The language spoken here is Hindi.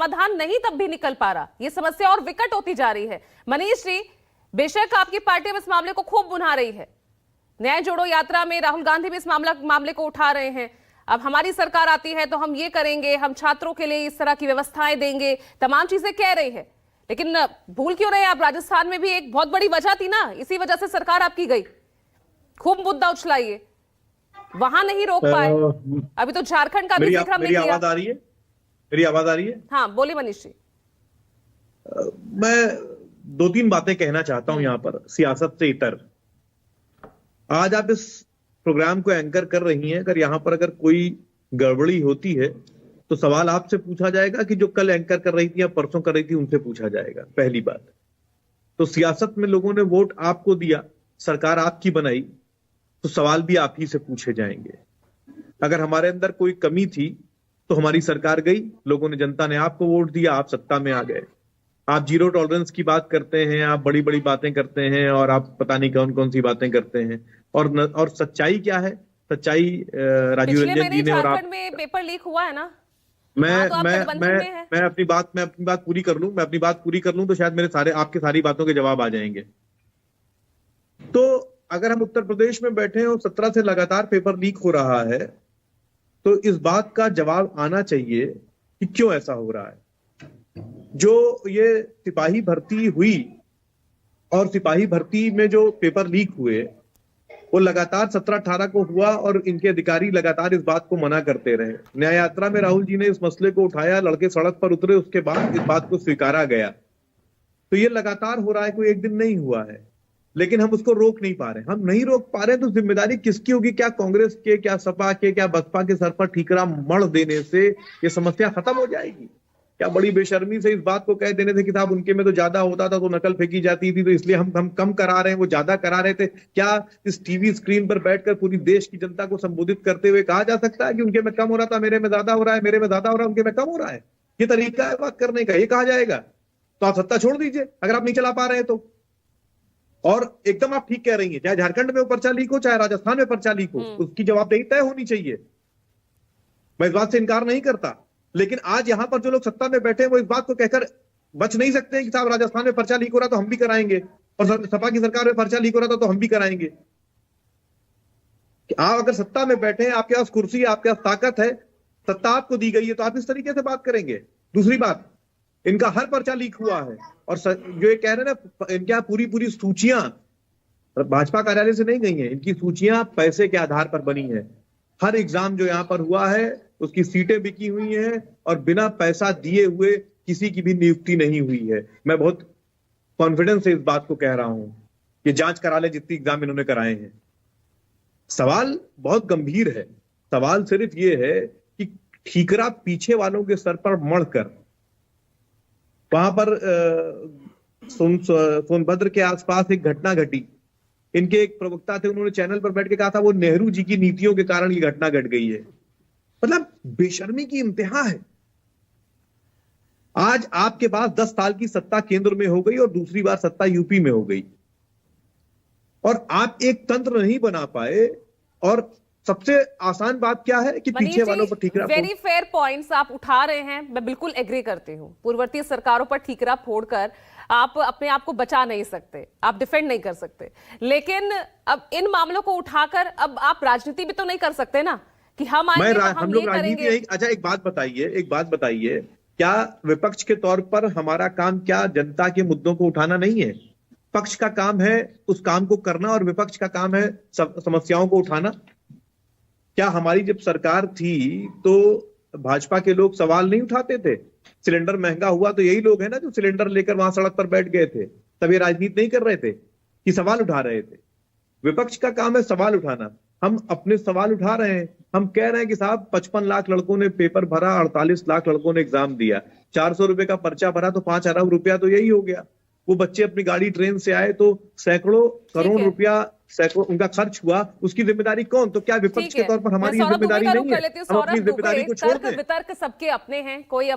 समाधान नहीं तब भी निकल पा रहा, ये समस्या और विकट होती जा रही है। मनीष जी, बेशक आपकी पार्टी इस मामले को खूब बुना रही है, न्याय जोड़ो यात्रा में राहुल गांधी भी इस मामले को उठा रहे हैं। अब हमारी सरकार आती है तो हम ये करेंगे, हम छात्रों के लिए इस तरह की व्यवस्थाएं देंगे, तमाम चीजें कह रही है। लेकिन भूल क्यों रहे आप, राजस्थान में भी एक बहुत बड़ी वजह थी ना, इसी वजह से सरकार आपकी गई, खूब मुद्दा उछलाइए, वहां नहीं रोक पाए। अभी तो झारखंड का भी जिक्र हमने किया। मेरी आवाज आ रही है? मेरी आवाज आ रही है? हाँ बोलिए मनीष जी। मैं दो तीन बातें कहना चाहता हूं यहां पर, सियासत से इतर। आज आप इस प्रोग्राम को एंकर कर रही हैं, अगर कोई गड़बड़ी होती है तो सवाल आपसे पूछा जाएगा कि जो कल एंकर कर रही थी या परसों कर रही थी उनसे पूछा जाएगा। पहली बात तो सियासत में लोगों ने वोट आपको दिया, सरकार आपकी बनाई, तो सवाल भी आप ही से पूछे जाएंगे। अगर हमारे अंदर कोई कमी थी तो हमारी सरकार गई, लोगों ने, जनता ने आपको वोट दिया, आप सत्ता में आ गए। आप जीरो टॉलरेंस की बात करते हैं, आप बड़ी बड़ी बातें करते हैं और आप पता नहीं कौन कौन सी बातें करते हैं। और सच्चाई क्या है? सच्चाई राजीव रंजन जी ने और आप में पेपर लीक हुआ है ना। मैं अपनी बात पूरी कर लूं तो शायद आपके सारी बातों के जवाब आ जाएंगे। तो अगर हम उत्तर प्रदेश में बैठे हैं और 17 से लगातार पेपर लीक हो रहा है तो इस बात का जवाब आना चाहिए कि क्यों ऐसा हो रहा है। जो ये सिपाही भर्ती हुई और सिपाही भर्ती में जो पेपर लीक हुए वो लगातार 17-18 को हुआ और इनके अधिकारी लगातार इस बात को मना करते रहे। न्याय यात्रा में राहुल जी ने इस मसले को उठाया, लड़के सड़क पर उतरे, उसके बाद इस बात को स्वीकारा गया। तो ये लगातार हो रहा है, कोई एक दिन नहीं हुआ है, लेकिन हम उसको रोक नहीं पा रहे। हम नहीं रोक पा रहे तो जिम्मेदारी किसकी होगी? क्या कांग्रेस के, क्या सपा के, क्या बसपा के सर पर ठीकरा मढ़ देने से ये समस्या खत्म हो जाएगी? क्या बड़ी बेशर्मी से इस बात को कह देने से कि साहब उनके में तो ज्यादा होता था तो नकल फेंकी जाती थी तो इसलिए हम कम करा रहे हैं, वो ज्यादा करा रहे थे? क्या इस टीवी स्क्रीन पर बैठकर पूरी देश की जनता को संबोधित करते हुए कहा जा सकता है कि उनके में कम हो रहा था, मेरे में ज्यादा हो रहा है, मेरे में ज्यादा हो रहा है, उनके में कम हो रहा है? ये तरीका है बात करने का? ये कहा जाएगा? तो आप सत्ता छोड़ दीजिए अगर आप नहीं चला पा रहे हैं तो। और एकदम आप ठीक कह रही हैं, चाहे झारखंड में पर्चा लीक हो, चाहे राजस्थान में पर्चा लीक हो, उसकी जवाबदेही तय होनी चाहिए। मैं इस बात से इनकार नहीं करता, लेकिन आज यहां पर जो लोग सत्ता में बैठे हैं वो इस बात को कहकर बच नहीं सकते हैं कि साहब राजस्थान में पर्चा लीक हो रहा तो हम भी कराएंगे, और सपा की सरकार में पर्चा लीक हो रहा था तो हम भी कराएंगे। कि आप अगर सत्ता में बैठे हैं, आपके पास कुर्सी है, आपके पास ताकत है, सत्ता आपको दी गई है, तो आप इस तरीके से बात करेंगे। दूसरी बात, इनका हर पर्चा लीक हुआ है और जो ये कह रहे हैं ना, इनके पूरी सूचियां भाजपा कार्यालय से नहीं गई हैं, इनकी सूचियां पैसे के आधार पर बनी है। हर एग्जाम जो यहां पर हुआ है उसकी सीटें बिकी हुई हैं और बिना पैसा दिए हुए किसी की भी नियुक्ति नहीं हुई है। मैं बहुत कॉन्फिडेंस से इस बात को कह रहा हूं, ये जांच करा ले जितनी एग्जाम इन्होंने कराए हैं। सवाल बहुत गंभीर है। सवाल सिर्फ ये है कि ठीकरा पीछे वालों के सर पर मढ़कर वहां पर सोनभद्र के आसपास एक घटना घटी। इनके एक प्रवक्ता थे, उन्होंने चैनल पर बैठ के कहा था वो नेहरू जी की नीतियों के कारण ये घटना घट गई है। मतलब बेशर्मी की इंतहा है। आज आपके पास 10 साल की सत्ता केंद्र में हो गई और दूसरी बार सत्ता यूपी में हो गई और आप एक तंत्र नहीं बना पाए। और सबसे आसान बात क्या है कि पीछे वालों पर ठीकरा। वेरी फेयर पॉइंट्स आप उठा रहे हैं, मैं बिल्कुल एग्री करती हूं। पूर्ववर्ती सरकारों पर ठीकरा फोड़कर आप अपने आप को बचा नहीं सकते, आप डिफेंड नहीं कर सकते, लेकिन अब इन मामलों को उठाकर अब आप राजनीति भी तो नहीं कर सकते ना कि हम आएंगे तो हम ये करेंगे। अच्छा एक बात बताइए, क्या विपक्ष के तौर पर हमारा काम क्या जनता के मुद्दों को उठाना नहीं है? पक्ष का काम है उस काम को करना और विपक्ष का काम है समस्याओं को उठाना। क्या हमारी जब सरकार थी तो भाजपा के लोग सवाल नहीं उठाते थे? सिलेंडर महंगा हुआ तो यही लोग हैं ना जो सिलेंडर लेकर वहां सड़क पर बैठ गए थे, तब ये राजनीति नहीं कर रहे थे कि सवाल उठा रहे थे। विपक्ष का काम है सवाल उठाना। हम अपने सवाल उठा रहे हैं। हम कह रहे हैं कि साहब 55 लाख लड़कों ने पेपर भरा, 48 लाख लड़कों ने एग्जाम दिया, 400 रुपए का पर्चा भरा तो 5 अरब रुपया तो यही हो गया। वो बच्चे अपनी गाड़ी ट्रेन से आए तो सैकड़ों करोड़ रुपया उनका खर्च हुआ, उसकी जिम्मेदारी कौन? तो क्या विपक्ष के तौर पर हमारी जिम्मेदारी नहीं है? हम अपनी जिम्मेदारी को छोड़ दें। वितर्क सबके अपने हैं, कोई